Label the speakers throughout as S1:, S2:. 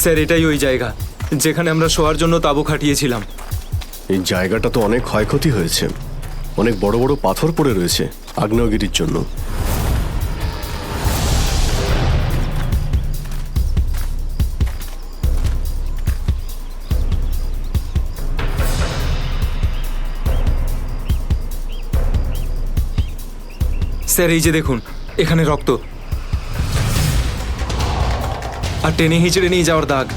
S1: Sir এটাই ওই জায়গা যেখানে আমরা শোয়ার জন্য তাঁবু খাটিয়েছিলাম।
S2: এই জায়গাটা তো অনেক ক্ষয়ক্ষতি হয়েছে, অনেক বড় বড় পাথর পড়ে রয়েছে আগ্নেয়গিরির জন্য।
S1: স্যার এই যে দেখুন, এখানে রক্ত আর টেনে হিঁচড়ে নিয়ে যাওয়ার দাগ।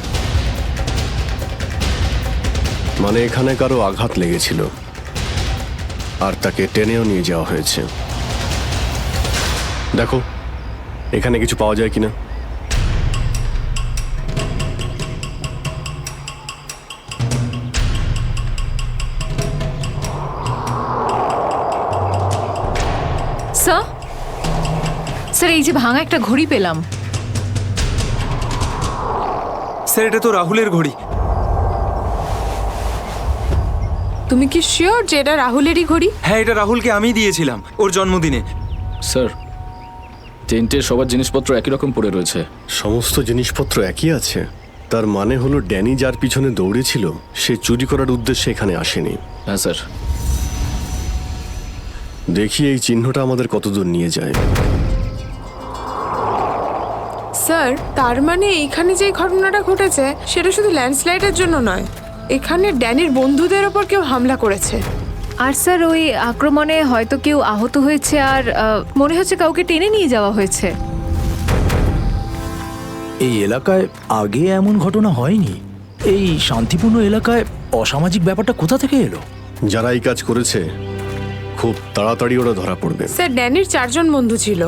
S2: মানে এখানে কারো আঘাত লেগেছিল আর তাকে টেনেও নিয়ে যাওয়া হয়েছে। দেখো এখানে কিছু পাওয়া যায় কিনা।
S3: স্যার, স্যার এই যে ভাঙা একটা ঘড়ি পেলাম।
S1: স্যার এটা তো রাহুলের ঘড়ি।
S4: তুমি কি শিওর যে এটা রাহুলেরই ঘড়ি?
S1: হ্যাঁ, এটা রাহুলকে আমি দিয়েছিলাম ওর জন্মদিনে।
S5: স্যার, টেন্টের সবার জিনিসপত্র একই রকম পড়ে রয়েছে।
S2: সমস্ত জিনিসপত্র একই আছে, তার মানে হলো ড্যানি যার পিছনে দৌড়েছিল সে চুরি করার উদ্দেশ্যে এখানে আসেনি।
S5: হ্যাঁ স্যার।
S2: দেখি এই চিহ্নটা আমাদের কতদূর নিয়ে যায়।
S4: স্যার, তার মানে এইখানে যে ঘটনাটা ঘটেছে সেটা শুধু ল্যান্ডস্লাইডের জন্য নয়, এখানে ড্যানির বন্ধুদের ওপর কেউ হামলা করেছে।
S3: আর স্যার ওই আক্রমণে হয়তো কেউ আহত হয়েছে আর মনে হচ্ছে কাউকে টেনে নিয়ে যাওয়া হয়েছে।
S6: এই এলাকায় আগে এমন ঘটনা হয়নি। এই শান্তিপূর্ণ এলাকায় অসামাজিক ব্যাপারটা কোথা থেকে এলো?
S2: যারা এই কাজ করেছে খুব তাড়াতাড়ি ওরা ধরা পড়বে।
S4: স্যার, ড্যানির 4 জন বন্ধু ছিল,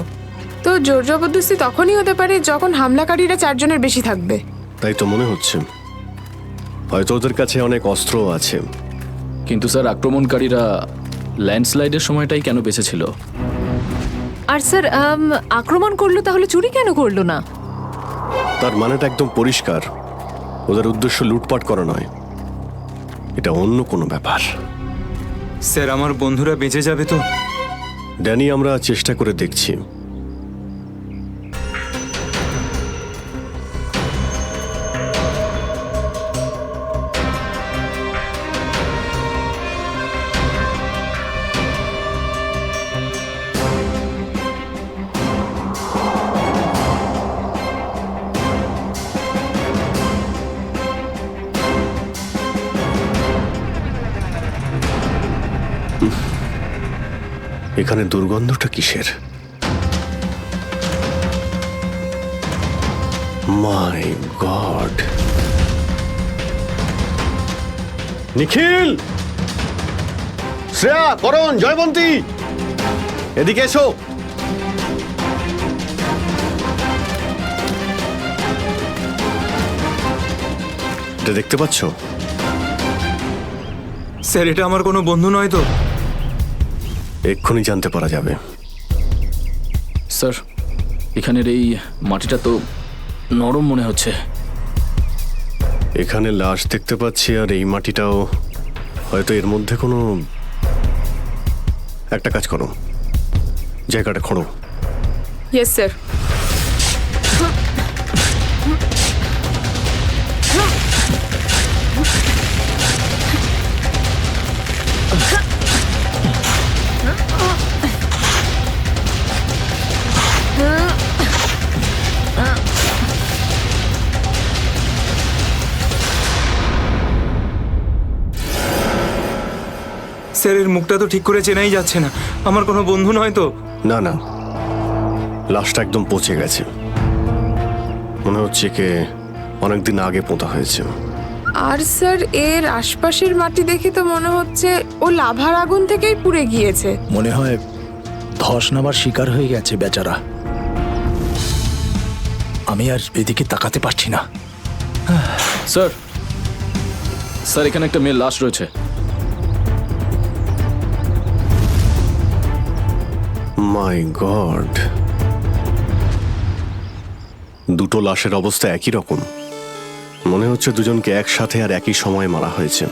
S4: তো জোর জবরদস্তি তখনই হতে পারে যখন হামলাকারীরা 4 জনের বেশি থাকবে।
S2: তাই তো মনে হচ্ছে, হয়তো ওদের কাছে অনেক অস্ত্র আছে।
S5: কিন্তু স্যার আক্রমণকারীরা ল্যান্ডস্লাইডের সময়টাই কেন বেঁচেছিল?
S3: আর স্যার আক্রমণ করলো তাহলে চুরি কেন করলো না?
S2: তার মানেটা একদম পরিষ্কার, ওদের উদ্দেশ্য লুটপাট করা নয়, এটা অন্য কোনো ব্যাপার।
S1: স্যার আমার বন্ধুরা বেঁচে যাবে তো?
S2: ড্যানি, আমরা চেষ্টা করে দেখছি। এখানে দুর্গন্ধটা কিসের? মাই গড! নিখিল, শ্রেয়া, করণ, জয়বন্তী, এদিকে এসো। এটা দেখতে পাচ্ছ?
S1: স্যার এটা আমার কোনো বন্ধু নয় তো?
S2: এক্ষুনি জানতে পারা যাবে।
S5: স্যার, এখানের এই মাটিটা তো নরম মনে হচ্ছে।
S2: এখানে লাশ দেখতে পাচ্ছি, আর এই মাটিটাও হয়তো এর মধ্যে কোনো একটা কাজ করো, জায়গাটা খোঁড়ো।
S4: Yes sir.
S1: স্যার এর মুখটা তো ঠিক করে চেনাই যাচ্ছে না, আমার কোনো বন্ধু নয় তো?
S2: না না, লাশটা একদম পচে গেছে, মনে হচ্ছে কে অনেকদিন আগে পোঁতা হয়েছে।
S4: আর স্যার এর আশপাশের মাটি দেখে তো মনে হচ্ছে ও লাভার আগুন থেকেই পুড়ে গিয়েছে।
S6: মনে হয় ধস নামার শিকার হয়ে গেছে বেচারা। আমি আর এদিকে তাকাতে পারছি না।
S5: স্যার, স্যার এখানে একটা মেয়ের লাশ রয়েছে।
S2: মাই গড! দুটো লাশের অবস্থা একই রকম, মনে হচ্ছে দুজনকে একসাথে আর একই সময় মারা হয়েছে।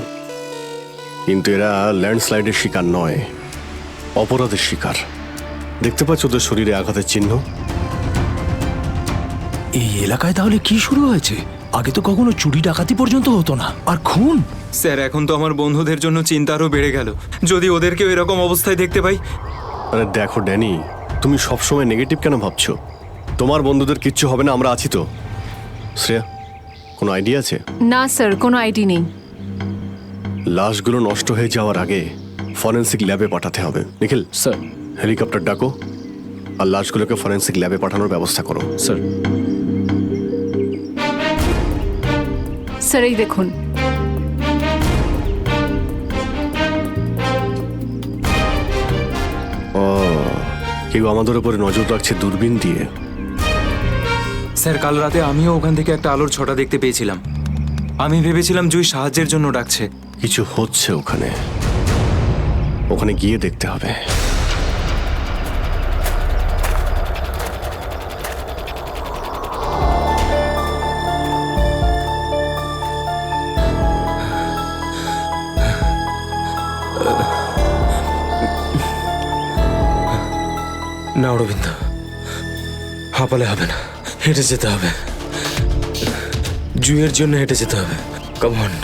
S2: কিন্তু এরা ল্যান্ডস্লাইডের শিকার নয়, অপরাধের শিকার। দেখতে পাচ্ছ ওদের শরীরে আঘাতের চিহ্ন?
S6: এই এলাকায় তাহলে কি শুরু হয়েছে? আগে তো কখনো চুরি ডাকাতি পর্যন্ত হতো না, আর খুন।
S1: স্যার এখন তো আমার বন্ধুদের জন্য চিন্তা আরও বেড়ে গেল। যদি ওদেরকেও এরকম অবস্থায় দেখতে পাই।
S2: আরে দেখো ড্যানি, তুমি সবসময় নেগেটিভ কেন ভাবছো? তোমার বন্ধুদের কিচ্ছু হবে না, আমরা আছি তো। শ্রেয়া, কোনো আইডিয়া আছে?
S3: না স্যার, কোনো আইডি নেই।
S2: লাশগুলো নষ্ট হয়ে যাওয়ার আগে ফরেন্সিক ল্যাবে পাঠাতে হবে। নিখিল,
S5: স্যার।
S2: হেলিকপ্টার ডাকো আর লাশগুলোকে ফরেন্সিক ল্যাবে পাঠানোর ব্যবস্থা করো।
S5: স্যার।
S3: স্যার এই দেখুন।
S2: ও, কেউ আমাদের উপরে নজর রাখছে দূরবীন দিয়ে।
S1: স্যার কাল রাতে আমিও ওখান থেকে একটা আলোর ছটা দেখতে পেয়েছিলাম। আমি ভেবেছিলাম জুই সাহায্যের জন্য ডাকছে।
S2: কিছু হচ্ছে ওখানে, ওখানে গিয়ে দেখতে হবে।
S1: না অরবিন্দ, হাঁপালে হবে না, হেঁটে যেতে হবে। জুইয়ের জন্য হেঁটে যেতে হবে। Come on.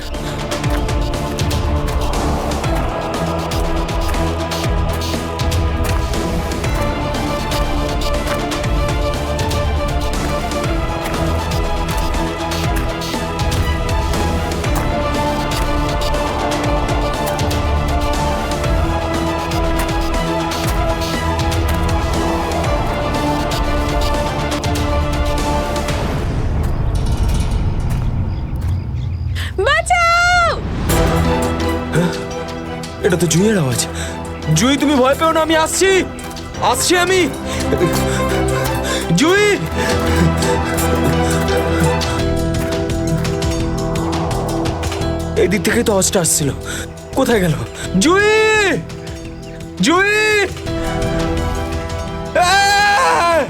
S4: বাঁচাও!
S1: এটা তো জুইয়ের আওয়াজ। জুই তুমি ভয় পেও না, আমি আসছি, আসছি আমি। জুই! এই দিক থেকে তো আওয়াজটা আসছিল, কোথায় গেল? জুই! জুই! আহ!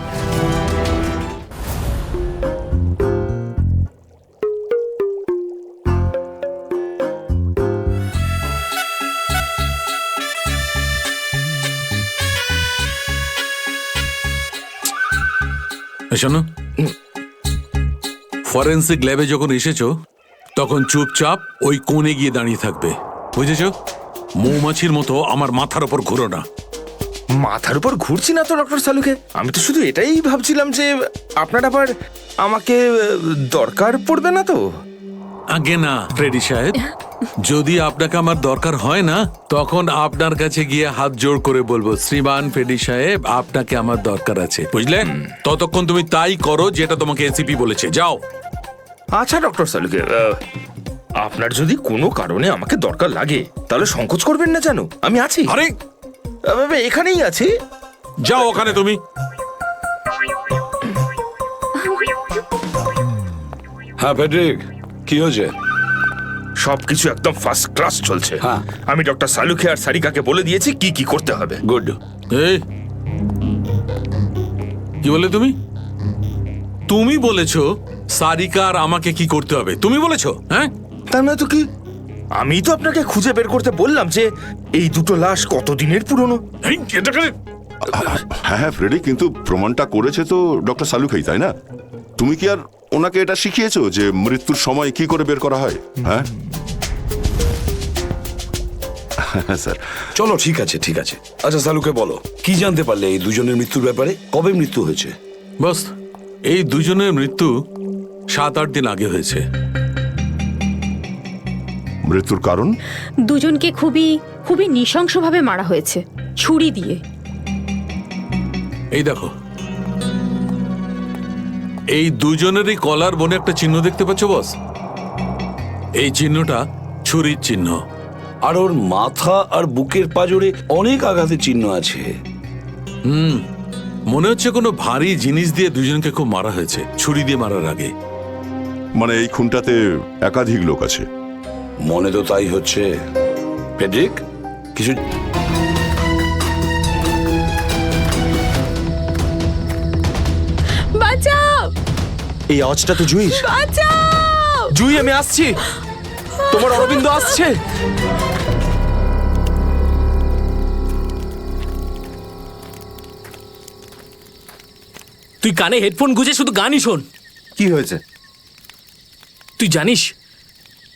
S7: শোনো, ফরেন্সিক ল্যাবে যখন এসেছো তখন চুপচাপ ওই কোণে গিয়ে দাঁড়িয়ে থাকবে, বুঝেছো? মৌমাছির মতো আমার মাথার ওপর ঘুরো না।
S8: মাথার উপর ঘুরছি না তো ডক্টর সালুকে, আমি তো শুধু এটাই ভাবছিলাম যে আপনার আবার আমাকে দরকার পড়বে না তো।
S7: আগে না ফ্রেডি সাহেব, যদি আপনাকে আমার দরকার হয় না তখন আপনার কাছে গিয়ে হাত জোড় করে বলবো, শ্রীমান ফ্রেডি সাহেব আপনাকে আমার দরকার আছে, বুঝলেন? ততক্ষণ তুমি তাই করো যেটা তোমাকে এসিপি বলেছে, যাও।
S8: আচ্ছা ডক্টর সালুকে, আপনার যদি কোনো কারণে আমাকে দরকার লাগে তাহলে সংকোচ করবেন না, জানো আমি আছি।
S7: আরে
S8: এখানেই আছি।
S7: যাও ওখানে তুমি।
S9: হ্যাঁ প্যাট্রিক, কি হয়েছে?
S8: সবকিছু একদম ফার্স্ট ক্লাস চলছে।
S9: হ্যাঁ।
S8: আমি ডক্টর সালুকে আর সারিকাকে বলে দিয়েছি কি কি করতে হবে।
S9: গুড।
S7: এই কি বলে তুমি? তুমি বলেছো সারিকা আর আমাকে কি করতে হবে, তুমি বলেছো? হ্যাঁ,
S8: তার মানে তো কি, আমি তো আপনাকে খুঁজে বের করতে বললাম যে এই দুটো লাশ কতদিনের পুরনো।
S7: এই, এটাকে
S9: হ্যাঁ হ্যাঁ ফ্রেডি, কিন্তু প্রমাণটা করেছে তো ডক্টর সালুখাই, তাই না? তুমি কি আর ওনাকে এটা শিখিয়েছো যে মৃত্যুর সময় কি করে বের করা হয়? হ্যাঁ স্যার।
S10: চলো ঠিক আছে ঠিক আছে। আচ্ছা সালুকে বলো, কি জানতে পারলে এই দুজনের মৃত্যুর ব্যাপারে? কবে মৃত্যু হয়েছে?
S7: বস, এই দুজনের মৃত্যু 7-8 দিন আগে হয়েছে।
S9: মৃত্যুর কারণ?
S11: দুজনকে খুবই খুবই নৃশংসভাবে মারা হয়েছে, ছুরি দিয়ে।
S7: এই দেখো, এই দুজনেরই কলার বনে একটা চিহ্ন দেখতে পাচ্ছ বস? এই চিহ্নটা ছুরির চিহ্ন।
S10: আর ওর মাথা আর বুকের পাঁজরে অনেক আঘাতের চিহ্ন আছে।
S7: মনে হচ্ছে কোনো ভারী জিনিস দিয়ে দুজনকে খুব মারা হয়েছে, ছুরি দিয়ে মারার আগে।
S9: মানে এই খুনটাতে একাধিক লোক আছে?
S10: মনে তো তাই হচ্ছে। পেড্রিক, কিছু
S4: বাঁচাও!
S1: এই আওয়াজটা তো জুই।
S4: বাঁচাও!
S1: জুই আমি আসছি, তোমার অরবিন্দ আসছে।
S6: তুই কানে হেডফোন গুঁজে শুধু গানই শোন।
S8: কি হয়েছে?
S12: তুই জানিস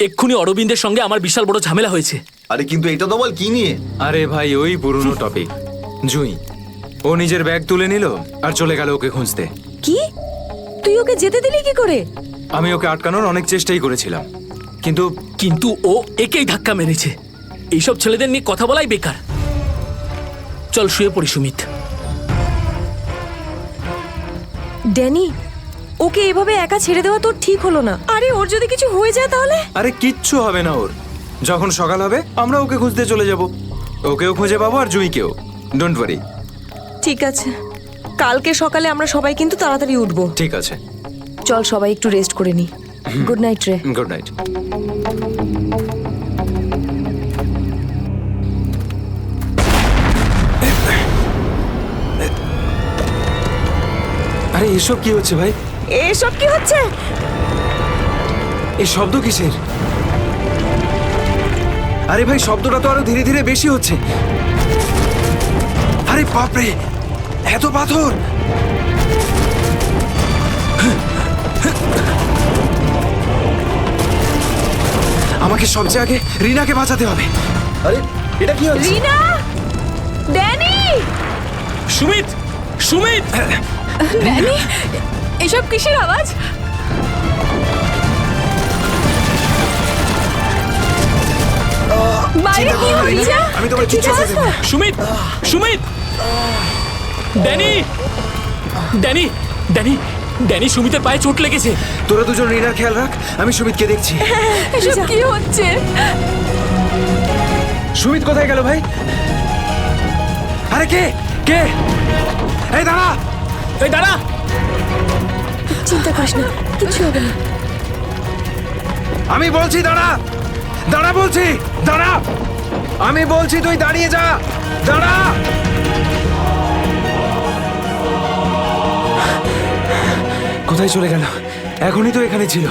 S12: এক্ষুনি অরবিন্দের সঙ্গে আমার বিশাল বড় ঝামেলা হয়েছে।
S13: আরে কিন্তু এটা তো বল কি নিয়ে?
S1: আরে ভাই ওই পুরনো টপিক। জুই ও নিজের ব্যাগ তুলে নিল আর চলে গেল ওকে খুঁজতে।
S14: কি? তুই ওকে যেতে দিলি কি করে?
S1: আমি ওকে আটকানোর অনেক চেষ্টাই করেছিলাম, কিন্তু
S12: কিন্তু ও একেই ধাক্কা মেরেছে। এইসব ছেলেদের নিয়ে কথা বলাই বেকার। চল শুয়ে পড়ি সুমিত।
S14: ড্যানি, ওকে এভাবে একা ছেড়ে দেওয়া তোর ঠিক হলো না। আরে ওর যদি কিছু হয়ে যায় তাহলে?
S1: আরে কিচ্ছু হবে না ওর। যখন সকাল হবে আমরা ওকে খুঁজতে চলে যাব। ওকেও খুঁজে পাবো আর জুইকেও। Don't worry.
S14: ঠিক আছে, কালকে সকালে আমরা সবাই কিন্তু তাড়াতাড়ি উঠবো।
S1: ঠিক আছে,
S14: চল সবাই একটু রেস্ট করে নি। গুড নাইট রে।
S1: Good night. আরে এসব কি হচ্ছে ভাই?
S14: এসব কি হচ্ছে?
S1: এই শব্দ কিসের? আরে ভাই শব্দটা তো আরো ধীরে ধীরে বেশি হচ্ছে। আরে বাপরে, এত পাথর! আমাকে সবচেয়ে আগে রিনাকে বাঁচাতে হবে।
S13: আরে এটা কি হচ্ছে?
S14: রিনা, ড্যানি,
S12: সুমিত, সুমিত!
S14: ড্যানি, এসব কিসের আওয়াজ? বাইরে কি হচ্ছে?
S1: আমি তোমার কিচ্ছু করতে দেব না।
S12: Sumit, Sumit! Danny, Danny, Danny, Danny, সুমিতের পায়ে চোট লেগেছে।
S1: তোরা দুজন রিনার খেয়াল রাখ, আমি সুমিতকে দেখছি।
S14: এসব কি হচ্ছে?
S1: সুমিত কোথায় গেল ভাই? আরে কে কে? এই দাঁড়া,
S12: এই দাঁড়া!
S14: চিন্তা করিস না, কিছু হবে না।
S1: আমি বলছি দাঁড়া, দাঁড়া বলছি, দাঁড়া! আমি বলছি তুই দাঁড়িয়ে যা, দাঁড়া! কোথায় চলে গেল? এখনই তো এখানে ছিল।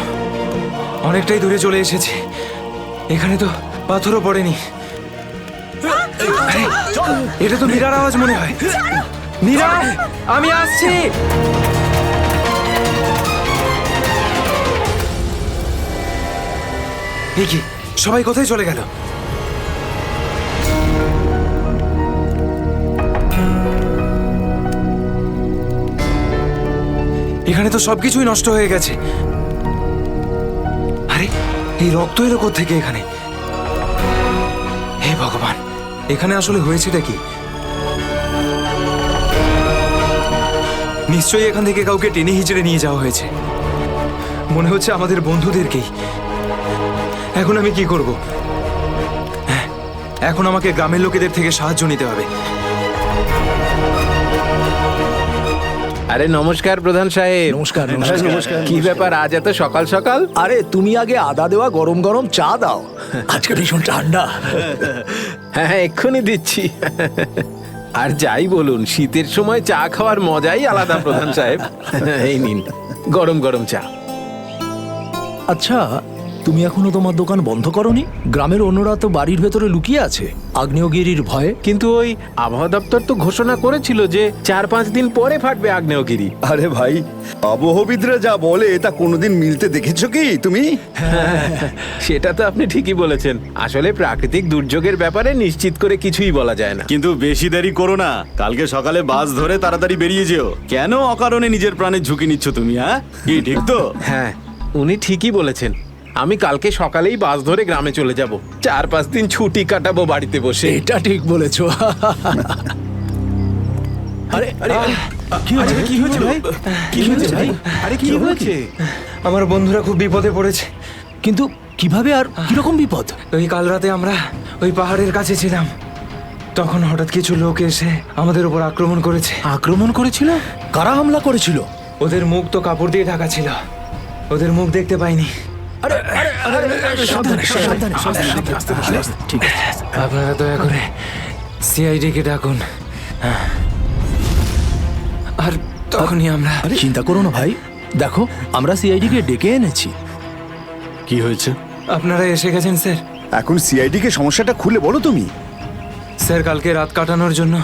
S1: অনেকটাই দূরে চলে এসেছি। এখানে তো পাথরও পড়েনি। আরে, এটা তো মীরার আওয়াজ মনে হয়। মীরা, আমি আসছি। এই কি, সবাই কোথায় চলে গেল? এখানে তো সবকিছুই নষ্ট হয়ে গেছে। আরে এই রক্ত এলো কোত্থেকে এখানে? হে ভগবান, এখানে আসলে হয়েছেটা কি? নিশ্চয়ই এখান থেকে কাউকে টেনে হিচড়ে নিয়ে যাওয়া হয়েছে। মনে হচ্ছে আমাদের বন্ধুদেরকেই। এখন আমি কি করব? হ্যাঁ, এখন আমাকে গ্রামের লোকেদের থেকে সাহায্য নিতে হবে।
S15: আরে নমস্কার প্রধান সাহেব।
S6: নমস্কার, নমস্কার, নমস্কার।
S15: কি ব্যাপার আজ এত সকাল সকাল?
S6: আরে তুমি আগে আদা দেওয়া গরম গরম চা দাও, আজকে ভীষণ ঠান্ডা।
S15: হ্যাঁ এক্ষুনি দিচ্ছি। আর যাই বলুন, শীতের সময় চা খাওয়ার মজাই আলাদা প্রধান সাহেব। এই নিন গরম গরম চা।
S6: আচ্ছা, তুমি এখনো তোমার দোকান বন্ধ করনি? গ্রামের অন্যরা তো বাড়ির ভেতরে লুকিয়ে আছে আগ্নেয়গিরির ভয়ে।
S15: কিন্তু ওই আবহাওয়া দপ্তর তো ঘোষণা করেছিল যে 4-5 দিন পরে ফাটবে আগ্নেয়গিরি।
S13: আরে ভাই, আবহবিদরা যা বলে তা কোনোদিন মিলতে দেখেছো কি তুমি?
S15: সেটা তো আপনি ঠিকই বলেছেন। আসলে প্রাকৃতিক দুর্যোগের ব্যাপারে নিশ্চিত করে কিছুই বলা যায় না।
S16: কিন্তু বেশি দেরি করো না, কালকে সকালে বাস ধরে তাড়াতাড়ি বেরিয়ে যেও। কেন অকারণে নিজের প্রাণের ঝুঁকি নিচ্ছ তুমি? হ্যাঁ, কি ঠিক তো?
S15: হ্যাঁ, উনি ঠিকই বলেছেন। আমি কালকে সকালেই বাস ধরে গ্রামে চলে যাব। 4-5 দিন ছুটি কাটাবো বাড়িতে বসে।
S6: এটা ঠিক বলেছো। আরে আরে কি হয়েছে? কি হয়েছে ভাই? কি হয়েছে ভাই? আরে কি হয়েছে?
S1: আমার বন্ধুরা খুব বিপদে পড়েছে।
S6: কিন্তু কিভাবে আর কিরকম বিপদ?
S1: ওই কাল রাতে আমরা ওই পাহাড়ের কাছে ছিলাম, তখন হঠাৎ কিছু লোক এসে আমাদের উপর আক্রমণ করেছে।
S6: আক্রমণ করেছিল? কারা হামলা করেছিল?
S1: ওদের মুখ তো কাপড় দিয়ে ঢাকা ছিল, ওদের মুখ দেখতে পাইনি।
S6: আরে আরে আরে সাবধানে সাবধানে সাবধানে। ঠিক আছে,
S1: আপনারা দয়া করে সিআইডি কে ডাকুন। আর তখনই আমরা।
S6: চিন্তা করো না ভাই, দেখো আমরা সিআইডি কে ডেকে এনেছি।
S2: কি হয়েছে?
S1: আপনারা এসে গেছেন স্যার।
S13: এখন সিআইডি কে সমস্যাটা খুলে বলো তুমি।
S1: স্যার, কালকে রাত কাটানোর জন্য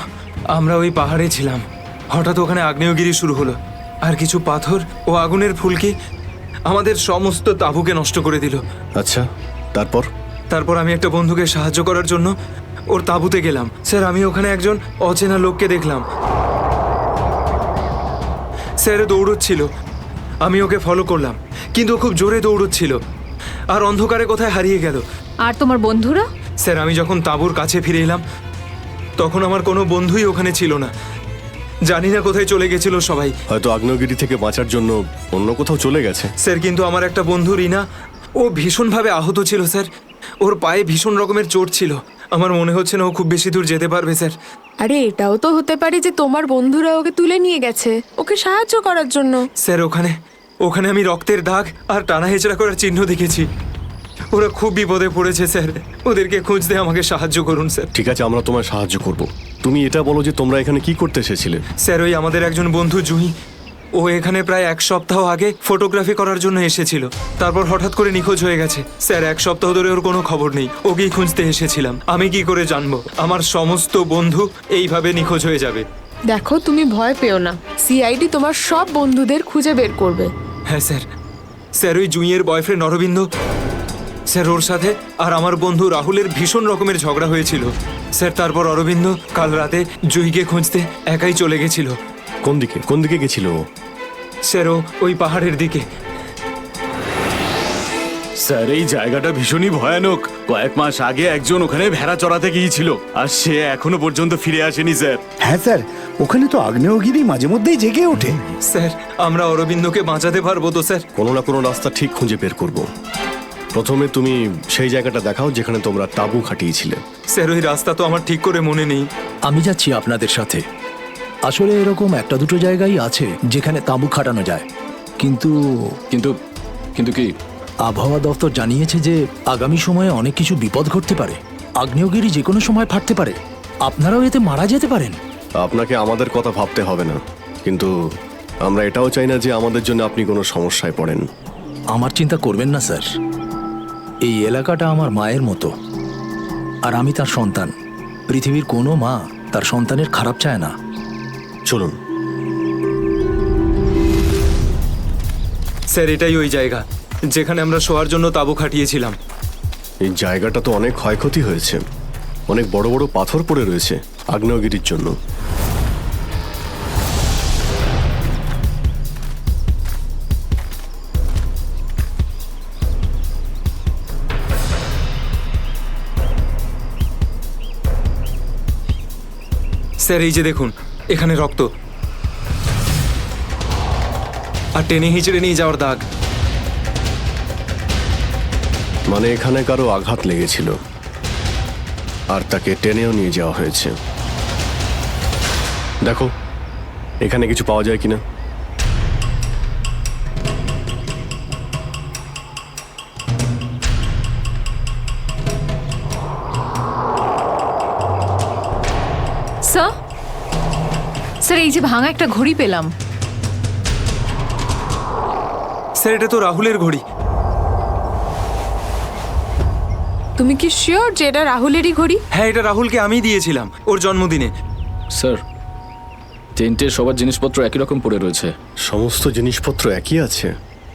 S1: আমরা ওই পাহাড়ে ছিলাম। হঠাৎ ওখানে আগ্নেয়গিরি শুরু হলো, আর কিছু পাথর ও আগুনের ফুলকি আমাদের সমস্ত তাঁবুকে নষ্ট করে দিল।
S2: আচ্ছা, তারপর?
S1: তারপর আমি একটা বন্ধুকে সাহায্য করার জন্য ওর তাঁবুতে গেলাম। স্যার, আমি ওখানে একজন অচেনা লোককে দেখলাম। স্যার দৌড়চ্ছিল, আমি ওকে ফলো করলাম, কিন্তু ও খুব জোরে দৌড়চ্ছিল আর অন্ধকারে কোথায় হারিয়ে গেল।
S3: আর তোমার বন্ধুরা?
S1: স্যার, আমি যখন তাঁবুর কাছে ফিরে এলাম তখন আমার কোনো বন্ধুই ওখানে ছিল না। জানি না কোথায় চলে গেছিল সবাই।
S2: হয়তো আগ্নেয়গিরি থেকে বাঁচার জন্য অন্য কোথাও চলে গেছে।
S1: স্যার, কিন্তু আমার একটা বন্ধু রিনা, ও ভীষণভাবে আহত ছিল স্যার। ওর পায়ে ভীষণ রকমের চোট ছিল। আমার মনে হচ্ছে না ও খুব বেশি দূর যেতে পারবে স্যার।
S4: আরে এটাও তো হতে পারে যে তোমার বন্ধুরা ওকে তুলে নিয়ে গেছে ওকে সাহায্য করার জন্য।
S1: স্যার, ওখানে আমি রক্তের দাগ আর টানা হেঁচড়া করার চিহ্ন দেখেছি। ওরা খুব বিপদে পড়েছে স্যার, ওদেরকে খুঁজতে আমাকে সাহায্য করুন স্যার।
S2: ঠিক আছে, আমরা তোমায় সাহায্য করব। তুমি এটা বলো যে তোমরা এখানে কি করতে এসেছিলে?
S1: স্যার, ওই আমাদের একজন বন্ধু জুহি, ও এখানে প্রায় 1 সপ্তাহ আগে ফটোগ্রাফি করার জন্য এসেছিল। তারপর হঠাৎ করে নিখোঁজ হয়ে গেছে স্যার। 1 সপ্তাহ ধরে ওর কোনো খবর নেই। ওকেই খুঁজতে এসেছিলাম। আমি কি করে জানবো আমার সমস্ত বন্ধু এইভাবে নিখোঁজ হয়ে যাবে?
S4: দেখো, তুমি ভয় পেও না, সিআইডি তোমার সব বন্ধুদের খুঁজে বের করবে।
S1: হ্যাঁ স্যার। স্যার, ওই জুঁইয়ের বয়ফ্রেন্ড অরবিন্দ স্যার, ওর সাথে আর আমার বন্ধু রাহুলের ভীষণ রকমের ঝগড়া হয়েছিল স্যার। তারপর অরবিন্দ কাল রাতে জুঁইকে খুঁজতে একাই চলে গেছিল।
S2: কোন দিকে গেছিল ও?
S1: স্যার, ও ওই পাহাড়ের দিকে।
S16: স্যার, এই জায়গাটা ভীষণই ভয়ানক। কয়েক মাস আগে একজন ওখানে ভেড়া চড়াতে গিয়েছিল আর সে এখনো পর্যন্ত ফিরে আসেনি স্যার।
S13: হ্যাঁ স্যার, ওখানে তো আগ্নেয়গিরি মাঝে মধ্যেই জেগে ওঠে।
S1: স্যার, আমরা অরবিন্দকে বাঁচাতে পারবো তো স্যার?
S2: কোনো না কোনো রাস্তা ঠিক খুঁজে বের করব। প্রথমে তুমি সেই জায়গাটা দেখাও যেখানে তোমরা তাঁবু খাটিয়েছিলে।
S1: স্যার, ওই রাস্তা তো আমার ঠিক করে মনে নেই।
S6: আমি যাচ্ছি আপনাদের সাথে। আসলে এরকম একটা দুটো জায়গায় আছে যেখানে তাঁবু খাটানো যায়, কিন্তু
S5: কিন্তু কিন্তু কি?
S6: আবহাওয়া দপ্তর জানিয়েছে যে আগামী সময়ে অনেক কিছু বিপদ ঘটতে পারে। আগ্নেয়গিরি যে কোনো সময় ফাটতে পারে। আপনারাও এতে মারা যেতে পারেন।
S2: আপনাকে আমাদের কথা ভাবতে হবে না, কিন্তু আমরা এটাও চাই না যে আমাদের জন্য আপনি কোনো সমস্যায় পড়েন।
S6: আমার চিন্তা করবেন না স্যার। এই এলাকাটা আমার মায়ের মতো, আর আমি তার সন্তান। পৃথিবীর কোনো মা তার সন্তানের খারাপ চায় না।
S2: চলুন।
S1: স্যার, এটাই ওই জায়গা যেখানে আমরা শোয়ার জন্য তাঁবু খাটিয়েছিলাম।
S2: এই জায়গাটা তো অনেক ক্ষয়ক্ষতি হয়েছে। অনেক বড় বড় পাথর পড়ে রয়েছে আগ্নেয়গিরির জন্য।
S1: স্যার, এই যে দেখুন, এখানে রক্ত আর টেনে হিঁচড়ে নিয়ে যাওয়ার দাগ।
S2: মানে এখানে কারো আঘাত লেগেছিল আর তাকে টেনেও নিয়ে যাওয়া হয়েছে। দেখো এখানে কিছু পাওয়া যায় কিনা।
S3: স্যার, স্যার, এই যে ভাঙা একটা ঘড়ি পেলাম।
S1: স্যার, এটা তো রাহুলের ঘড়ি।
S4: তুমি কি শিওর যে এটা রাহুলেরই ঘড়ি?
S1: হ্যাঁ, এটা রাহুলকে আমিই দিয়েছিলাম ওর জন্মদিনে।
S5: স্যার, টেন্টে সবার জিনিসপত্র একই রকম পড়ে রয়েছে।
S2: সমস্ত জিনিসপত্র একই আছে?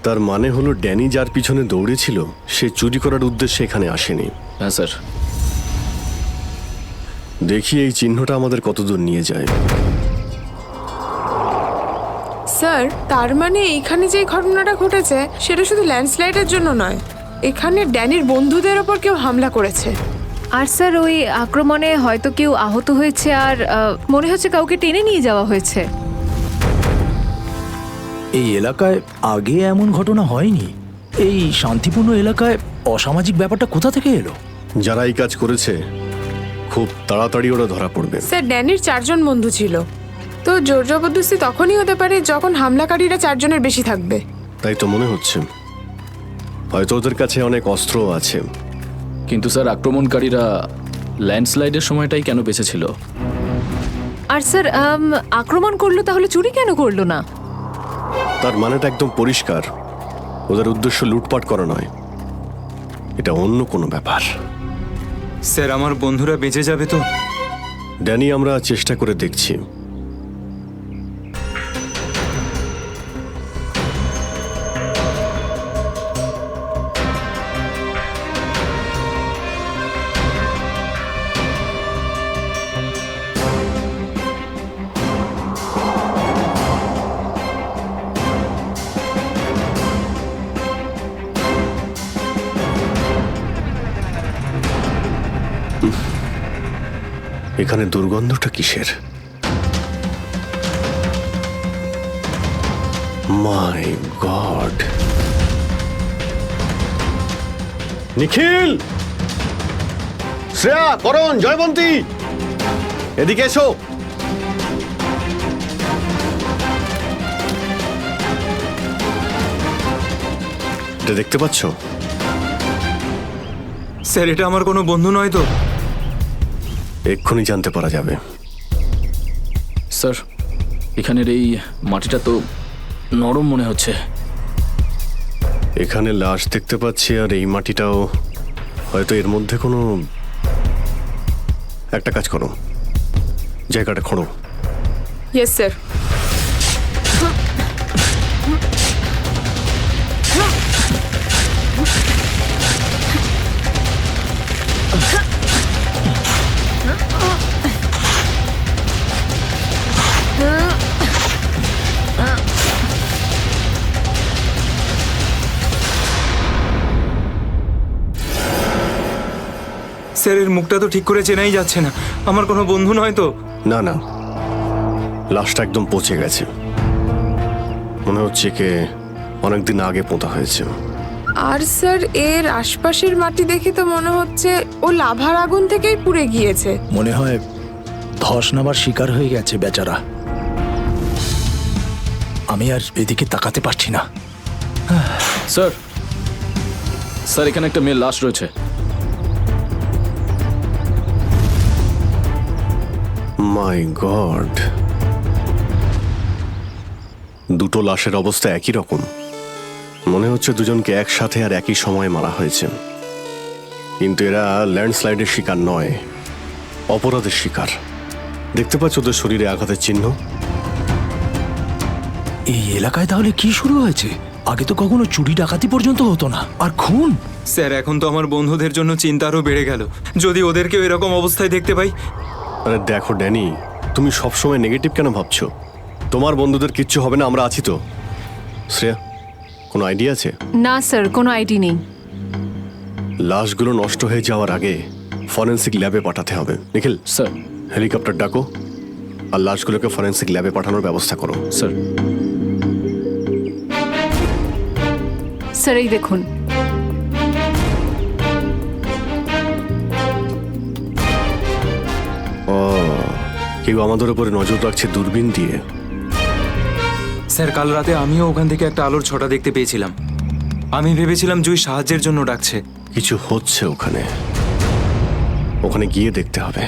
S2: তার মানে হলো ড্যানি যার পিছনে দৌড়েছিল সে চুরি করার উদ্দেশ্যে এখানে আসেনি।
S5: হ্যাঁ স্যার।
S2: দেখি এই চিহ্নটা আমাদের কতদূর নিয়ে যায়।
S4: স্যার, তার মানে এইখানে যে ঘটনাটা ঘটেছে সেটা শুধু ল্যান্ডস্লাইডের জন্য নয়, এখানে ড্যানির বন্ধুদের ওপর কেউ হামলা করেছে।
S3: আর স্যার, ওই আক্রমণে হয়তো কেউ আহত হয়েছে আর মনে হচ্ছে কাউকে টেনে নিয়ে যাওয়া হয়েছে।
S6: এই এলাকায় আগে এমন ঘটনা হয়নি। এই শান্তিপূর্ণ এলাকায় অসামাজিক ব্যাপারটা কোথা থেকে এলো?
S2: যারা এই কাজ করেছে খুব তাড়াতাড়ি ওরা ধরা পড়বে।
S4: স্যার, ড্যানির 4 জন বন্ধু ছিল, তো জোর জবরদস্তি তখনই হতে পারে যখন হামলাকারীরা 4 জনের বেশি থাকবে।
S2: তাই তো মনে হচ্ছে। হয়তো ওদের কাছে অনেক অস্ত্র আছে।
S5: কিন্তু স্যার, আক্রমণকারীরা ল্যান্ডস্লাইডের সময়টাই কেন বেঁচেছিল?
S3: আর স্যার, আক্রমণ করলো তাহলে চুরি কেন করলো না?
S2: তার মানেটা একদম পরিষ্কার। ওদের উদ্দেশ্য লুটপাট করা নয়, এটা অন্য কোনো ব্যাপার।
S1: স্যার, আমার বন্ধুরা বেঁচে যাবে তো?
S2: ড্যানি, আমরা চেষ্টা করে দেখছি। এখানে দুর্গন্ধটা কিসের? মাই গড! নিখিল, শ্রেয়া, করণ, জয়বন্তী, এদিকে এসো। এটা দেখতে পাচ্ছ?
S1: স্যার, এটা আমার কোনো বন্ধু নয় তো?
S2: এক্ষুনি জানতে পারা যাবে।
S5: স্যার, এখানের এই মাটিটা তো নরম মনে হচ্ছে।
S2: এখানে লাশ দেখতে পাচ্ছি, আর এই মাটিটাও হয়তো এর মধ্যে কোনো একটা কাজ করো, জায়গাটা খোঁড়ো।
S4: Yes sir.
S1: স্যার, এর মুখটা তো ঠিক করে চেনাই যাচ্ছে না। আমার কোনো বন্ধু নয় তো?
S2: না না, লাশটা একদম পচে গেছে, মনে হচ্ছে কে অনেকদিন আগে পোঁতা হয়েছে।
S4: আর স্যার, এর আশপাশের মাটি দেখে তো মনে হচ্ছে ও লাভার আগুন থেকেই পুড়ে গিয়েছে।
S6: মনে হয় ধস নামার শিকার হয়ে গেছে বেচারা। আমি আর এদিকে তাকাতে পারছি না।
S5: স্যার, স্যার এখানে একটা মেয়ের লাশ রয়েছে।
S2: মাই গড! দুটো লাশের অবস্থা একই রকম, মনে হচ্ছে দুজনকে একসাথে আর একই সময়ে মারা হয়েছে। কিন্তু এরা ল্যান্ডস্লাইডের শিকার নয়, অপরাধের শিকার। দেখতে পাচ্ছ ওদের শরীরে আঘাতের চিহ্ন?
S6: এই এলাকায় তাহলে কি শুরু হয়েছে? আগে তো কখনো চুরি ডাকাতি পর্যন্ত হতো না, আর খুন!
S1: স্যার, এখন তো আমার বন্ধুদের জন্য চিন্তা আরও বেড়ে গেল। যদি ওদেরকেও এরকম অবস্থায় দেখতে পাই।
S2: আরে দেখো ড্যানি, তুমি সবসময় নেগেটিভ কেন ভাবছো? তোমার বন্ধুদের কিচ্ছু হবে না, আমরা আছি তো। শ্রেয়া, কোনো আইডিয়া আছে?
S3: না স্যার, কোনো আইডি নেই।
S2: লাশগুলো নষ্ট হয়ে যাওয়ার আগে ফরেন্সিক ল্যাবে পাঠাতে হবে। নিখিল
S5: স্যার,
S2: হেলিকপ্টার ডাকো আর লাশগুলোকে ফরেন্সিক ল্যাবে পাঠানোর ব্যবস্থা করো।
S5: স্যার।
S3: স্যার, এই দেখুন।
S2: ও, কেউ আমাদের উপরে নজর রাখছে দূরবীন দিয়ে।
S1: স্যার, কাল রাতে আমিও ওখান থেকে একটা আলোর ছটা দেখতে পেয়েছিলাম। আমি ভেবেছিলাম জুই সাহায্যের জন্য ডাকছে।
S2: কিছু হচ্ছে ওখানে, ওখানে গিয়ে দেখতে হবে।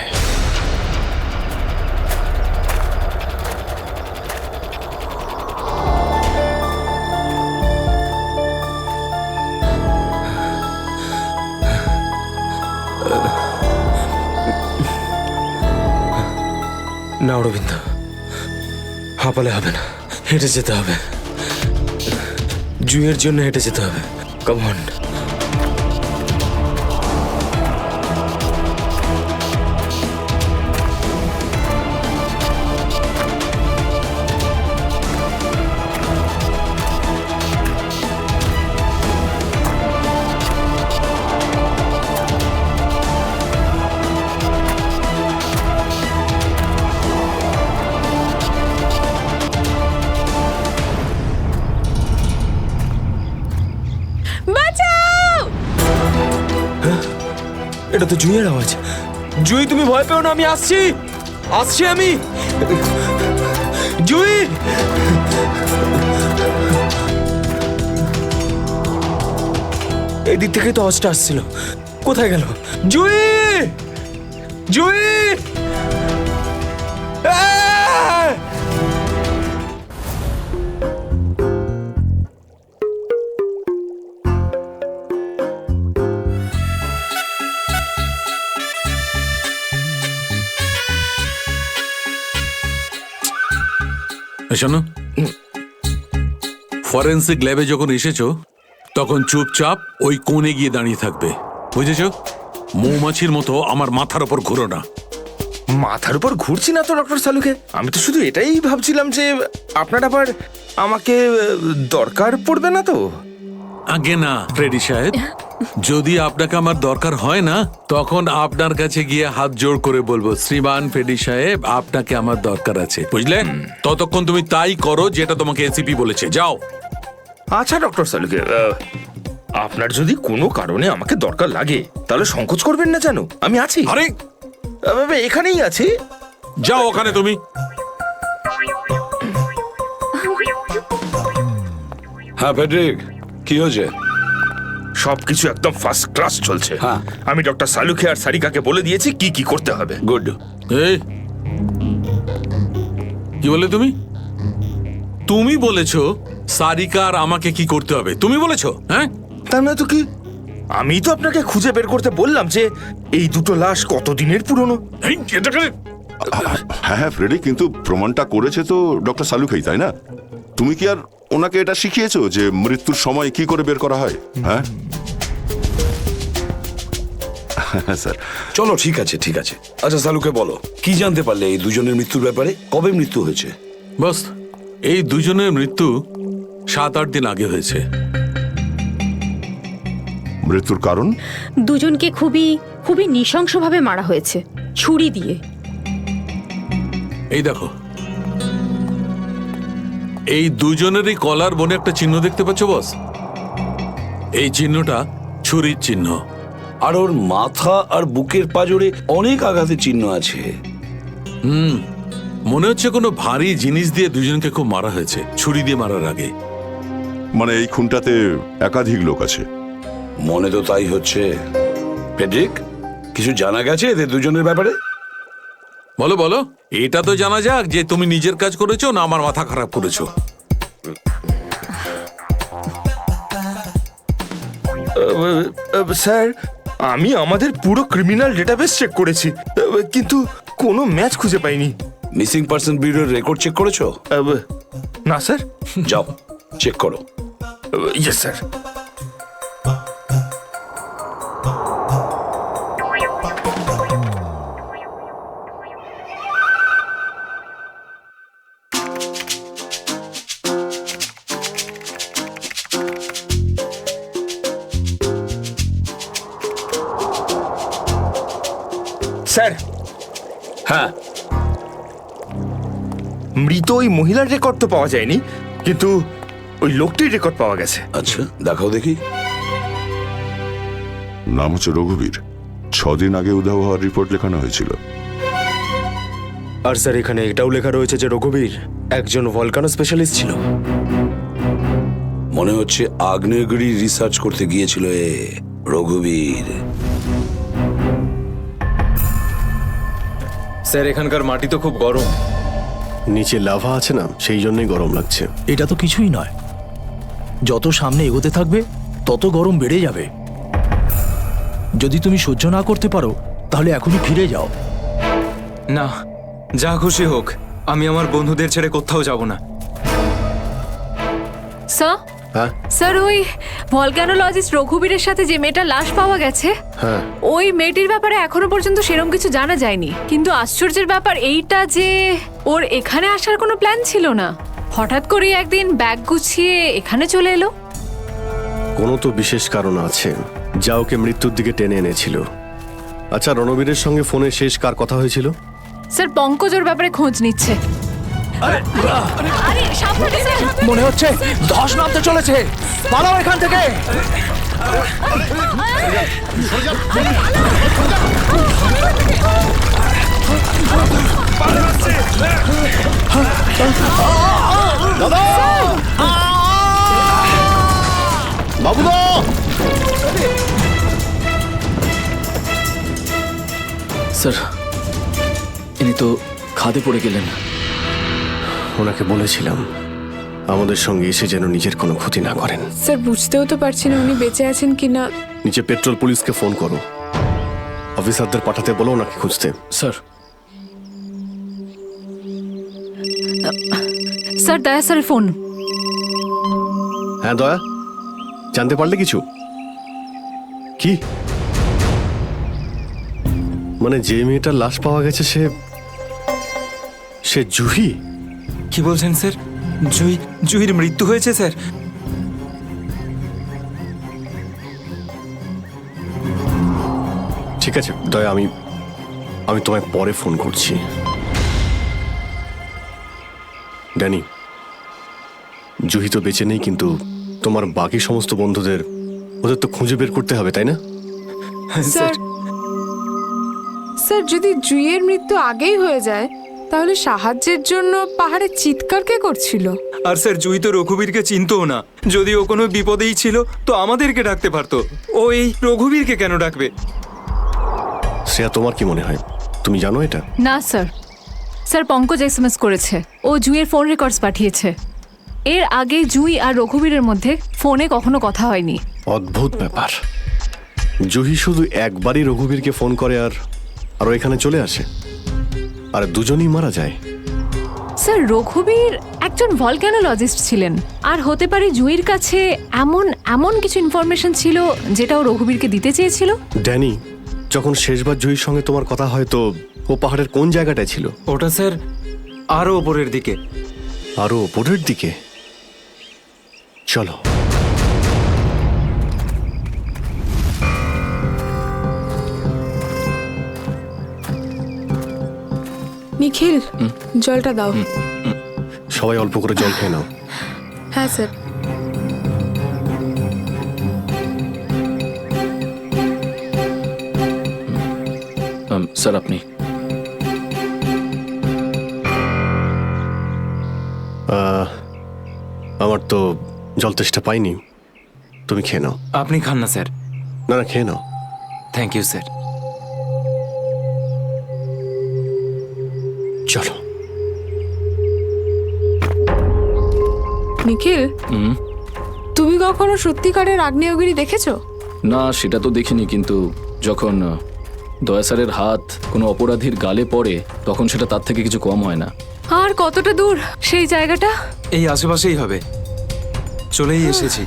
S8: না অরবিন্দ, হাঁপালে হবে না, হেঁটে যেতে হবে। জুইয়ের জন্য হেঁটে যেতে হবে। Come on. এটা তো জুইয়ের আওয়াজ। জুই, তুমি ভয় পেও না, আমি আসছি, আসছি আমি। জুই! এই দিক থেকে তো আওয়াজটা আসছিল, কোথায় গেল? জুই! জুই!
S7: শোনো, ফরেন্সিক ল্যাবে যখন এসেছো তখন চুপচাপ ওই কোণে গিয়ে দাঁড়িয়ে থাকবে, বুঝেছো? মৌমাছির মতো আমার মাথার উপর ঘুরো না।
S8: মাথার উপর ঘুরছি না তো ডক্টর সালুকে। আমি তো শুধু এটাই ভাবছিলাম যে আপনার আবার আমাকে দরকার পড়বে না তো?
S7: আগে না ফ্রেডি সাহেব, যদি আপনাকে আমার দরকার হয় না তখন আপনার কাছে গিয়ে হাত জোড় করে বলবো শ্রীমান ফেডি সাহেব আপনাকে আমার দরকার আছে, বুঝলেন? ততক্ষণ তুমি তাই করো যেটা তোমাকে এসিপি বলেছে, যাও।
S8: আচ্ছা ডক্টর সালুকে, আপনার যদি কোনো কারণে আমাকে দরকার লাগে তাহলে সংকোচ করবেন না, জানো আমি আছি।
S7: আরে
S8: এখানেই আছি।
S7: যাও ওখানে তুমি।
S10: হ্যাঁ ফেডরিক, কি হয়েছে?
S8: সবকিছু একদম ফার্স্ট ক্লাস চলছে।
S10: হ্যাঁ।
S8: আমি ডক্টর সালুকে আর সারিকাকে বলে দিয়েছি কি কি করতে হবে।
S10: গুড।
S7: এই কি বলে তুমি? তুমি বলেছো সারিকা আর আমাকে কি করতে হবে? তুমি বলেছো? হ্যাঁ,
S8: তার মানে তো কি, আমি তো আপনাকে খুঁজে বের করতে বললাম যে এই দুটো লাশ কতদিনের পুরনো।
S9: হ্যাঁ হ্যাঁ ফ্রেডি, কিন্তু প্রমাণটা করেছে তো ডক্টর সালুকেই, তাই না? তুমি কি আর ওনাকে এটা শিখিয়েছো যে মৃত্যুর সময় কি করে বের করা হয়? হ্যাঁ হ্যাঁ স্যার।
S10: চলো ঠিক আছে ঠিক আছে। আচ্ছা সালুকে বলো, কি জানতে পারলে এই দুজনের মৃত্যুর ব্যাপারে? কবে মৃত্যু হয়েছে?
S7: বস, এই দুজনের মৃত্যু 7-8 দিন আগে হয়েছে।
S9: মৃত্যুর কারণ?
S11: দুজনকে খুবই খুবই নৃশংসভাবে মারা হয়েছে, ছুরি দিয়ে।
S7: এই দেখো, এই দুজনেরই কলার বনে একটা চিহ্ন দেখতে পাচ্ছ বস? এই চিহ্নটা ছুরির চিহ্ন।
S10: আর ওর মাথা আর বুকের পাজরে অনেক আঘাতের চিহ্ন আছে।
S7: মনে হচ্ছে কোনো ভারী জিনিস দিয়ে দুজনকে খুব মারা হয়েছে, ছুরি দিয়ে মারার আগে।
S9: মানে এই খুনটাতে একাধিক লোক আছে?
S10: মনে তো তাই হচ্ছে। ফেডরিক, কিছু জানা গেছে এদের দুজনের ব্যাপারে?
S7: বলো বলো, এটা তো জানা যাক যে তুমি নিজের কাজ করেছো না আমার মাথা খারাপ করেছো।
S8: স্যার, আমি আমাদের পুরো ক্রিমিনাল ডেটাবেস চেক করেছি, কিন্তু কোনো ম্যাচ খুঁজে পাইনি।
S10: মিসিং পার্সন ব্যুরোর রেকর্ড চেক করেছো?
S8: না স্যার।
S10: যাও চেক করো।
S8: Yes sir. স্যার।
S10: হ্যাঁ,
S8: মৃত ওই মহিলার রেকর্ড তো পাওয়া যায়নি, কিন্তু ওই লোকটির রেকর্ড পাওয়া গেছে।
S10: আচ্ছা দেখাও দেখি।
S9: নাম হচ্ছে রঘুবীর। 6 দিন আগে উধাও হওয়ার রিপোর্ট লেখানো হয়েছিল।
S1: আর স্যার এখানে এটাও লেখা রয়েছে যে রঘুবীর একজন ভলকানো স্পেশালিস্ট ছিল।
S10: মনে হচ্ছে আগ্নেয়গিরি রিসার্চ করতে গিয়েছিল এ রঘুবীর।
S1: স্যার এখানকার মাটি তো খুব গরম।
S2: নিচে লাভা আছে না, সেই জন্যই গরম লাগছে।
S6: এটা তো কিছুই নয়, যত সামনে এগোতে থাকবে তত গরম বেড়ে যাবে। যদি তুমি সহ্য না করতে পারো তাহলে এখনই ফিরে যাও।
S1: না, যা খুশি হোক, আমি আমার বন্ধুদের ছেড়ে কোথাও যাব না।
S3: স্যার,
S2: হ্যাঁ
S3: স্যার ওই ভলকানোলজিস্ট রঘুবীরের সাথে যে মেয়েটার লাশ পাওয়া গেছে,
S2: হ্যাঁ
S3: ওই মেয়েটির ব্যাপারে এখনো পর্যন্ত সেরকম কিছু জানা যায়নি। কিন্তু আশ্চর্যের ব্যাপার এইটা যে ওর এখানে আসার কোনো প্ল্যান ছিল না, হঠাৎ করে একদিন ব্যাগ গুছিয়ে এখানে চলে এলো।
S2: কোনো তো বিশেষ কারণ আছে যা ওকে মৃত্যুর দিকে টেনে এনেছিল। আচ্ছা, রণবীরের সঙ্গে ফোনে শেষ কার কথা হয়েছিল?
S3: স্যার পঙ্কজ ওর ব্যাপারে খোঁজ নিচ্ছে। আরে সাবধানে স্যার,
S6: মনে হচ্ছে ধস নামতে চলেছে, পালাও এখান থেকে।
S2: দাদা, বাবুদা,
S5: স্যার ইনি তো খাদে পড়ে গেলেন।
S2: ওনাকে বলেছিলাম আমাদের সঙ্গে এসে যেন নিজের কোনো ক্ষতি না করেন।
S4: স্যার বুঝতেও তো পারছি না উনি বেঁচে আছেন কিনা।
S2: নিচে পেট্রোল পুলিশকে ফোন করো, অফিসারদের পাঠাতে বলো ওনাকে খুঁজতে।
S5: স্যার।
S3: স্যার দয়া স্যারের ফোন।
S2: হ্যাঁ দয়া, জানতে পারলে কিছু? কি মানে যে মেয়েটার লাশ পাওয়া গেছে সে জুহি?
S1: কি বলছেন স্যার? জুহির মৃত্যু হয়েছে স্যার?
S2: ঠিক আছে দয়া, আমি তোমায় পরে ফোন করছি। ড্যানি, জুহি তো বেঁচে নেই, কিন্তু তোমার বাকি সমস্ত বন্ধুদের ওদের তো খুঁজে বের করতে হবে, তাই না?
S4: স্যার স্যার, যদি জুইয়ের মৃত্যু আগেই হয়ে যায় তাহলে সাহায্যের জন্য পাহাড়ে চিৎকার কে করছিল?
S1: আর স্যার, জুই তো রঘুবীরকে চিনতও না। যদি ও কোনো বিপদেই ছিল তো আমাদেরকে ডাকতে পারতো। ও এই রঘুবীরকে কেন ডাকবে?
S2: শ্রেয়া, তোমার কি মনে হয়? তুমি জানো এটা?
S3: না স্যার। স্যার, পঙ্কজ এসএমএস করেছে, ও জুইয়ের ফোন রেকর্ডস পাঠিয়েছে। এর আগে জুই আর রঘুবীরের মধ্যে ফোনে কখনো কথা হয়নি।
S2: অদ্ভুত ব্যাপার। জুহি শুধু একবারই রঘুবীরকে ফোন করে আর ও এখানে চলে আসে, আর দুজনেই মারা যায়।
S3: স্যার, রঘুবীর একজন ভলক্যানোলজিস্ট ছিলেন, আর হতে পারে জুইয়ের কাছে এমন কিছু ইনফরমেশন ছিল যেটা ও রঘুবীরকে দিতে চেয়েছিল।
S2: ড্যানি, যখন শেষবার জুহির সঙ্গে তোমার কথা হয় তো ও পাহাড়ের কোন জায়গাটায় ছিল?
S1: ওটা স্যার আরো ওপরের দিকে।
S2: আরো ওপরের দিকে? চলো।
S4: নিখিল, জলটা দাও।
S2: সবাই অল্প করে জল খেয়ে নাও।
S4: হ্যাঁ স্যার।
S5: স্যার, আপনি?
S2: আমার তো জল তেষ্টা পাইনি, তুমি খেয়ে নাও।
S1: আপনি খান না স্যার।
S2: না না, খেয়ে নাও।
S1: Thank you sir.
S2: চলো।
S4: নিখিল, তুমি কখনো সত্যিকারের আগ্নেয়গিরি দেখেছো?
S5: না, সেটা তো দেখিনি, কিন্তু যখন দয়া স্যারের হাত কোনো অপরাধীর গালে পড়ে তখন সেটা তার থেকে কিছু কম হয় না।
S3: আর কতটা দূর সেই জায়গাটা?
S1: এই আশেপাশেই হবে, চলেই এসেছি।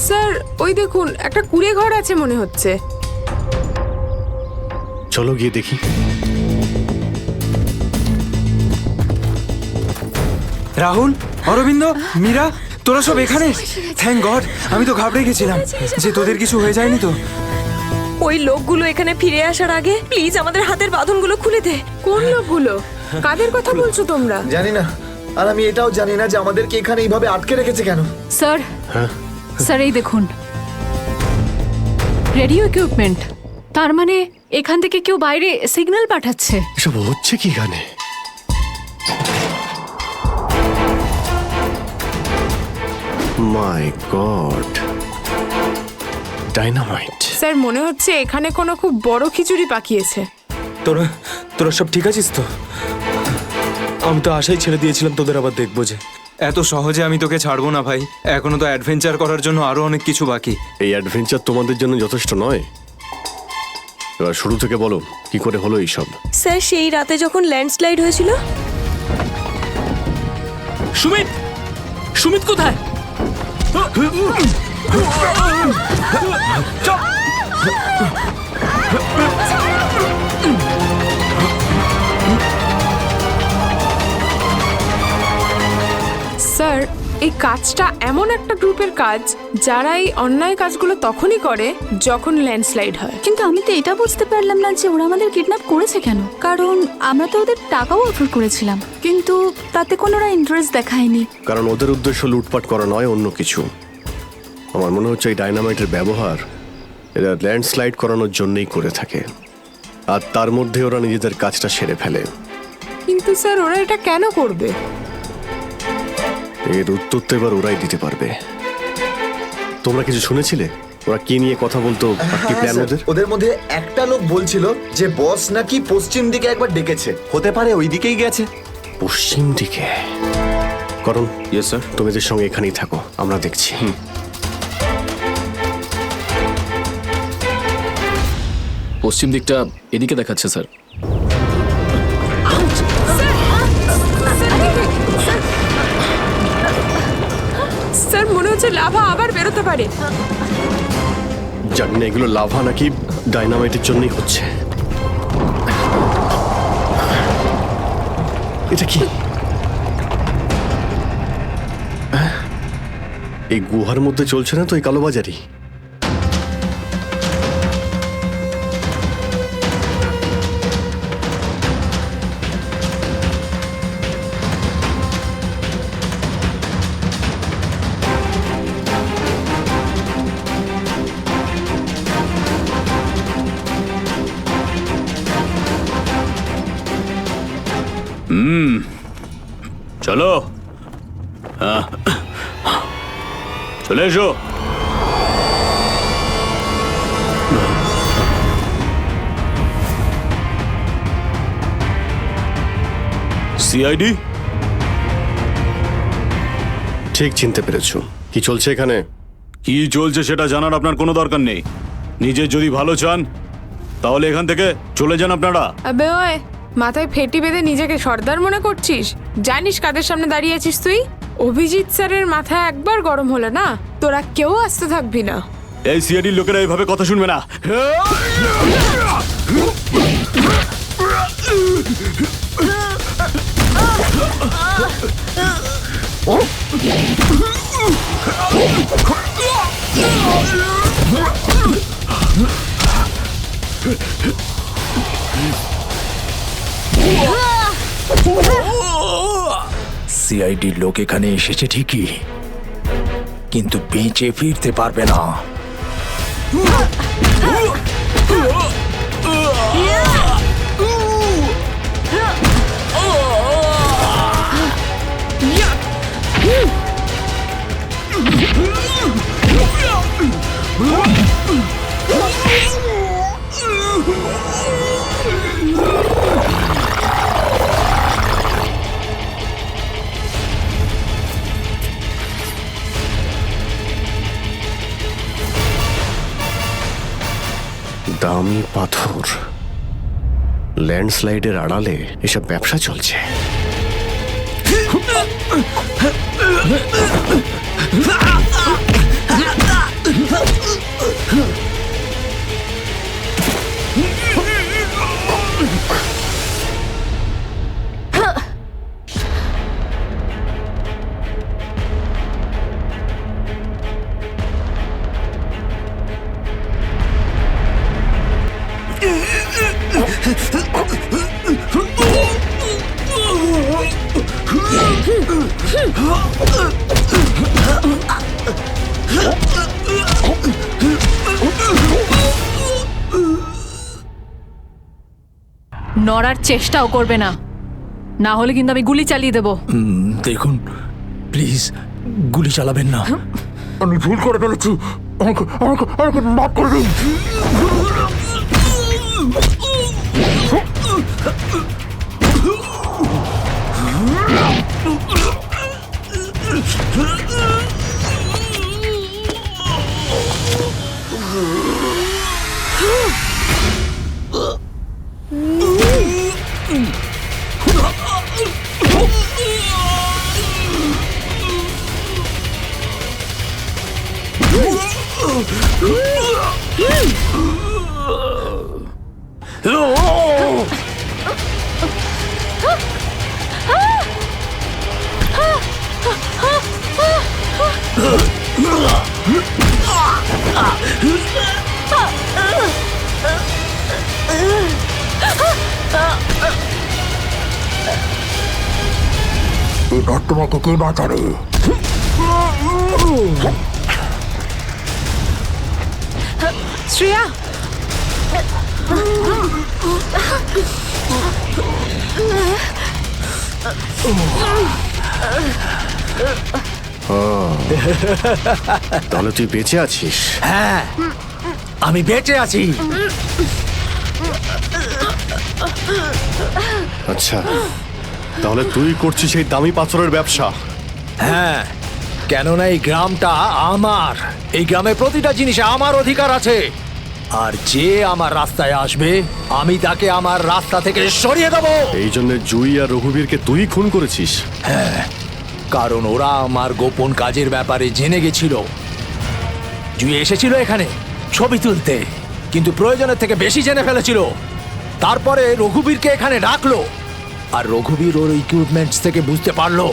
S4: স্যার, ওই দেখুন, একটা কুঁড়ে ঘর আছে মনে হচ্ছে।
S2: চলো গিয়ে দেখি।
S1: রাহুল, অরবিন্দ, মীরা, তোরা সব এখানে? থ্যাংক গড, আমি তো ঘাবড়ে গেছিলাম যে তোদের কিছু হয়ে যায়নি তো।
S14: ওই লোকগুলো এখানে ফিরে আসার আগে প্লিজ আমাদের হাতের বাঁধনগুলো খুলে দে।
S4: কোন লোকগুলো? কাদের কথা বলছো তোমরা?
S17: জানি না, আর আমি এটাও জানি না যে আমাদেরকে এখানে এইভাবে আটকে রেখেছে কেন।
S3: স্যার, স্যার এই দেখুন, রেডিও ইকুইপমেন্ট। তার মানে এখান থেকে কেউ বাইরে সিগন্যাল পাঠাচ্ছে।
S2: এসব হচ্ছে কি গানে? মাই গড, ডাইনামাইট।
S4: স্যার, মনে হচ্ছে এখানে কোনো খুব বড় খিচুড়ি পাকিয়েছে।
S8: তোরা সব ঠিক আছিস তো? আমি তো আশাই ছেড়ে দিয়েছিলাম তোদের আবার দেখবো যে।
S1: এত সহজে আমি তোকে ছাড়বো না ভাই, এখনো তো অ্যাডভেঞ্চার করার জন্য আরো অনেক কিছু বাকি।
S2: এই অ্যাডভেঞ্চার তোমাদের জন্য যথেষ্ট নয়? এবার শুরু থেকে বলো, কি করে হলো এইসব?
S14: স্যার, সেই রাতে যখন ল্যান্ডস্লাইড হয়েছিল।
S12: সুমিত, সুমিত কোথায়?
S4: স্যার, এই কাজটা এমন একটা গ্রুপের কাজ যারা এই অন্যায় কাজগুলো তখনই করে যখন ল্যান্ডস্লাইড হয়।
S18: কিন্তু আমি তো এটা বুঝতে পারলাম না যে ওরা আমাদের কিডন্যাপ করেছে কেন, কারণ আমরা তো ওদের টাকাও অফার করেছিলাম, কিন্তু তাতে কোনো ওরা ইন্টারেস্ট দেখায়নি।
S2: কারণ ওদের উদ্দেশ্য লুটপাট করা নয়, অন্য কিছু। আমার মনে হচ্ছে এই ডাইনামাইটের ব্যবহার এরা ল্যান্ডস্লাইড করানোর জন্যই করে থাকে, আর তার মধ্যে ওরা নিজেদের কাজটা সেরে ফেলে।
S4: কিন্তু স্যার, ওরা এটা কেন করবে?
S2: এর উত্তর তো এবার ওরাই দিতে পারবে। তোমরা কিছু শুনেছিলে ওরা কি নিয়ে কথা বলতো? কি প্ল্যান ওদের?
S17: ওদের মধ্যে একটা লোক বলছিল যে বস নাকি পশ্চিম দিকে একবার ডেকেছে, হতে পারে ওই দিকেই গেছে।
S2: পশ্চিম দিকে? করণ,
S16: ইয়েস স্যার।
S2: তুমি এদের সঙ্গে এখানেই থাকো, আমরা দেখছি।
S5: পশ্চিম দিকটা এদিকে দেখাচ্ছে স্যার।
S4: স্যার, মনে হচ্ছে লাভা আবার বেরোতে পারে।
S2: জানি না এগুলো লাভা নাকি ডাইনামাইটের জন্যই হচ্ছে। এটা কি? এই গুহার মধ্যে চলছে না তো এই কালোবাজারি?
S16: চলো, চলে এসো। সিআইডি?
S2: ঠিক চিনতে পেরেছো। কি চলছে এখানে?
S16: কি চলছে সেটা জানার আপনার কোনো দরকার নেই। নিজের যদি ভালো চান তাহলে এখান থেকে চলে যান আপনারা।
S4: আবে ওই, মাথায় ফেটি বেঁধে নিজেকে সর্দার মনে করছিস? জানিস কাদের সামনে দাঁড়িয়ে আছিস তুই? অভিজিৎ স্যারের মাথা একবার গরম হলো না, তোরা কেউ আসতে থাকবি না।
S16: এই সিআইডির লোকেরা এইভাবে কথা শুনবে না।
S6: সিআইডির লোক এখানে এসেছে ঠিকই, কিন্তু বেঁচে ফিরতে পারবে না।
S2: দামি পাথর, ল্যান্ডস্লাইডের আড়ালে এসব ব্যবসা চলছে।
S3: নড়ার চেষ্টাও করবে না, না হলে কিন্তু আমি গুলি চালিয়ে দেবো।
S6: দেখুন প্লিজ, গুলি চালাবেন না।
S19: আমি ভুল করে ফেলেছি, আমাকে আমাকে আমাকে মাফ করে দিন। এবার তোমাকে কে বাঁচাবে?
S4: শ্রেয়া,
S2: তাহলে তুই বেঁচে আছিস?
S6: হ্যাঁ, আমি বেঁচে আছি।
S2: আচ্ছা, তাহলে তুই করছিস এই দামি পাথরের ব্যবসা?
S6: হ্যাঁ, কেননা এই গ্রামটা আমার। এই গ্রামের প্রতিটা জিনিসে আমার অধিকার আছে, আর যে আমার রাস্তায় আসবে আমি তাকে আমার রাস্তা থেকে সরিয়ে দেবো।
S2: এই জন্য জুই আর রঘুবীরকে তুই খুন করেছিস?
S6: হ্যাঁ, কারণ ওরা আমার গোপন কাজের ব্যাপারে জেনে গেছিল। জুই এসেছিল এখানে ছবি তুলতে, কিন্তু প্রয়োজনের থেকে বেশি জেনে ফেলেছিল। তারপরে রঘুবীরকে এখানে ডাকলো, আর রঘুবীর ওর ইকুইপমেন্টস থেকে বুঝতে পারলো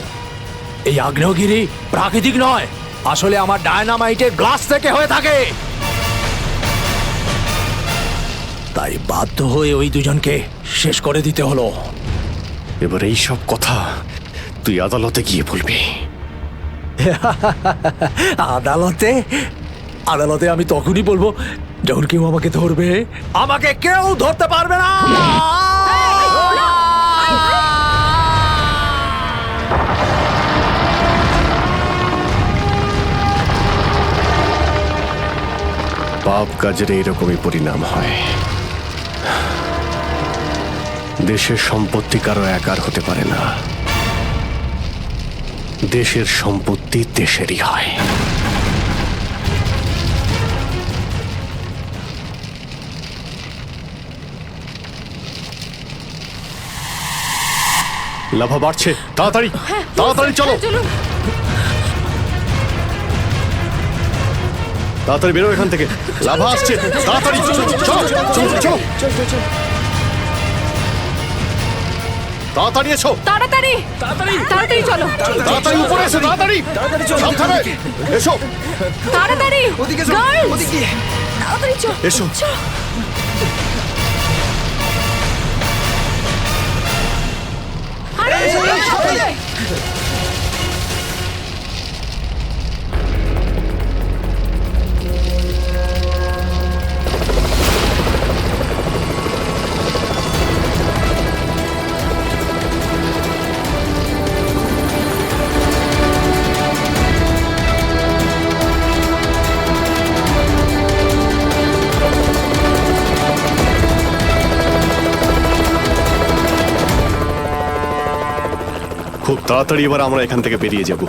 S6: এই আগ্নেয়গিরি প্রাকৃতিক নয়, আসলে আমার ডায়নামাইটের গ্লাস থেকে হয়ে থাকে। তাই বাধ্য হয়ে ওই দুজনকে শেষ করে দিতে হলো।
S2: এবার এই সব কথা তুই আদালতে গিয়ে বলবি।
S6: আদালতে? আদালতে আমি তখনই বলবো যখন কেউ আমাকে ধরবে। আমাকে কেউ ধরতে পারবে না।
S2: পাপ কাজের এইরকমই পরিণাম হয়। দেশের সম্পত্তি কারো একার হতে পারে না, দেশের সম্পত্তি দেশেরই হয়। লাভা বাড়ছে, তাড়াতাড়ি তাড়াতাড়ি চলো, তাড়াতাড়ি বেরো এখান থেকে, লাভা আসছে, তাড়াতাড়ি চলো চলো চলো, তাড়াতাড়ি এসো,
S3: তাড়াতাড়ি তাড়াতাড়ি তাড়াতাড়ি চলো,
S2: তাড়াতাড়ি উপরে এসো, তাড়াতাড়ি সাবধানে এসো,
S3: তাড়াতাড়ি
S1: ওদিকে
S3: Girls!
S1: ওদিকে
S3: তাড়াতাড়ি চলো
S2: এসো।
S3: আরে
S2: খুব তাড়াতাড়ি এবার আমরা এখান থেকে বেরিয়ে যাব।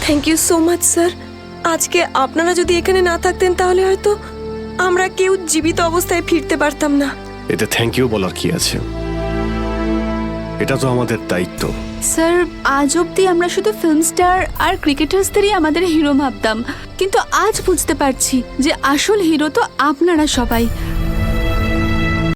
S14: Thank you so much sir. আজকে আপনারা যদি এখানে না থাকতেন তাহলে হয়তো আমরা কেউ জীবিত অবস্থায় ফিরতে পারতাম না।
S2: এতে থ্যাংক ইউ বলার কি আছে, এটা তো আমাদের দায়িত্ব।
S18: স্যার, আজ অবধি আমরা শুধু ফিল্ম স্টার আর ক্রিকেটার্সদেরই আমাদের হিরো ভাবতাম, কিন্তু আজ বুঝতে পারছি যে আসল হিরো তো আপনারা সবাই।